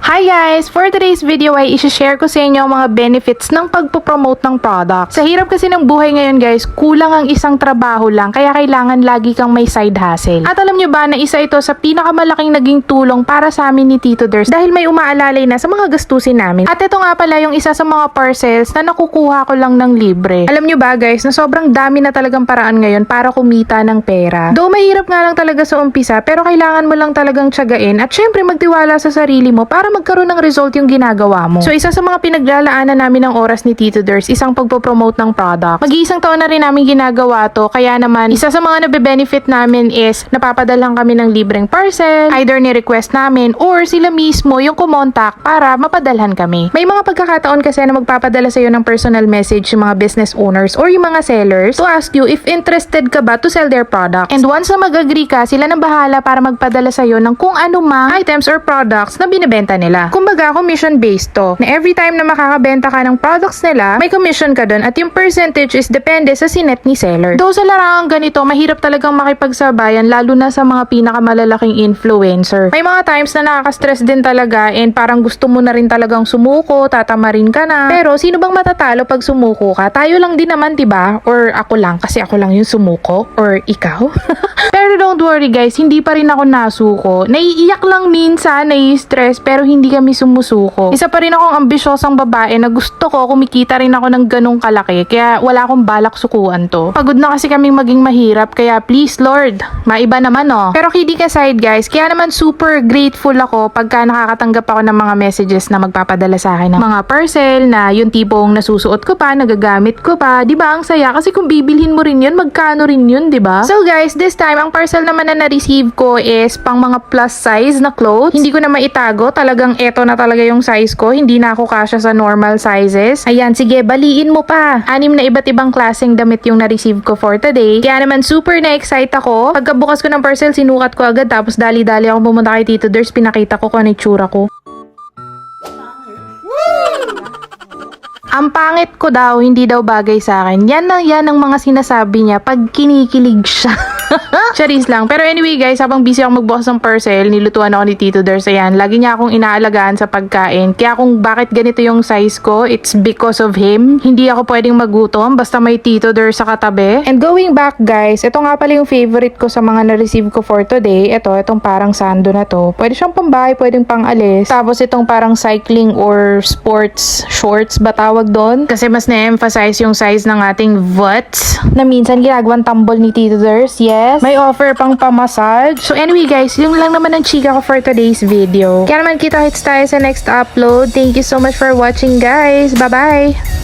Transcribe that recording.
Hi guys! For today's video ay isi-share ko sa inyo ang mga benefits ng pagpo-promote ng product. Sa hirap kasi ng buhay ngayon guys, kulang ang isang trabaho lang kaya kailangan lagi kang may side hustle. At alam nyo ba na isa ito sa pinakamalaking naging tulong para sa amin ni Tito Ders dahil may umaalalay na sa mga gastusin namin. At ito nga pala yung isa sa mga parcels na nakukuha ko lang ng libre. Alam nyo ba guys na sobrang dami na talagang paraan ngayon para kumita ng pera. Though mahirap nga lang talaga sa umpisa pero kailangan mo lang talagang tiyagain at syempre magtiwala sa sarili mo para magkaroon ng result yung ginagawa mo. So isa sa mga pinaglalaanan namin ng oras ni Tito Ders, isang pagpo-promote ng product. Mag-iisang taon na rin namin ginagawa to, kaya naman isa sa mga nabe-benefit namin is napapadalhan kami ng libreng parcel, either ni-request namin or sila mismo yung kumontak para mapadalhan kami. May mga pagkakataon kasi na magpapadala sa'yo ng personal message yung mga business owners or yung mga sellers to ask you if interested ka ba to sell their products. And once na mag-agree ka, sila nang bahala para magpadala sa'yo ng kung ano mang items or products na binibenta nila. Kumbaga, commission-based to. Na every time na makakabenta ka ng products nila, may commission ka dun at yung percentage is depende sa sinet ni seller. Though sa larangang ganito, mahirap talagang makipagsabayan lalo na sa mga pinakamalalaking influencer. May mga times na nakaka-stress din talaga and parang gusto mo na rin talagang sumuko, tatamarin ka na. Pero sino bang matatalo pag sumuko ka? Tayo lang din naman, 'di ba? Or ako lang kasi ako lang yung sumuko or ikaw. Pero don't worry guys, hindi pa rin ako nasuko. Naiiyak lang minsan, nai-stress pero hindi kami sumusuko. Isa pa rin akong ambisyosang babae na gusto ko kumikita rin ako ng ganong kalaki kaya wala akong balak sukuan to. Pagod na kasi kaming maging mahirap kaya please Lord, maiba naman oh. Pero kidding aside guys, kaya naman super grateful ako pagka nakakatanggap ako ng mga messages na magpapadala sa akin ng mga parcel na yung tipong nasusuot ko pa, nagagamit ko pa. Diba ang saya? Kasi kung bibilhin mo rin yun, magkano rin yun, diba? So guys, this time ang parcel naman na na-receive ko is pang mga plus size na clothes. Hindi ko na maitago, talagang eto na talaga yung size ko, hindi na ako kasya sa normal sizes. Ayan, sige, baliin mo pa. 6 na iba't ibang klaseng damit yung na-receive ko for today. Kaya naman super na-excite ako. Pagkabukas ko ng parcel, sinukat ko agad tapos dali-dali ako pumunta kay Tito Ders, pinakita ko kung ano itsura ko. Ang pangit ko daw, hindi daw bagay sa akin. Yan ang mga sinasabi niya pag kinikilig siya. Charis lang. Pero anyway guys, habang busy ako magbukas ng parcel, nilutuan ako ni Tito Ders. Ayan, lagi niya akong inaalagaan sa pagkain. Kaya kung bakit ganito yung size ko, it's because of him. Hindi ako pwedeng magutom basta may Tito Ders sa katabi. And going back guys, ito nga pala yung favorite ko sa mga na-receive ko for today. Itong parang sando na to. Pwede siyang pambahay, pwedeng pang-alis. Tapos itong parang cycling or sports shorts ba tawag doon? Kasi mas na-emphasize yung size ng ating butts na minsan ginagawang tambol ni Tito Ders. Yes, may offer pang pamassage. So anyway guys, yung lang naman ang chika ko for today's video. Kaya naman kita-kits tayo sa next upload. Thank you so much for watching guys. Bye-bye!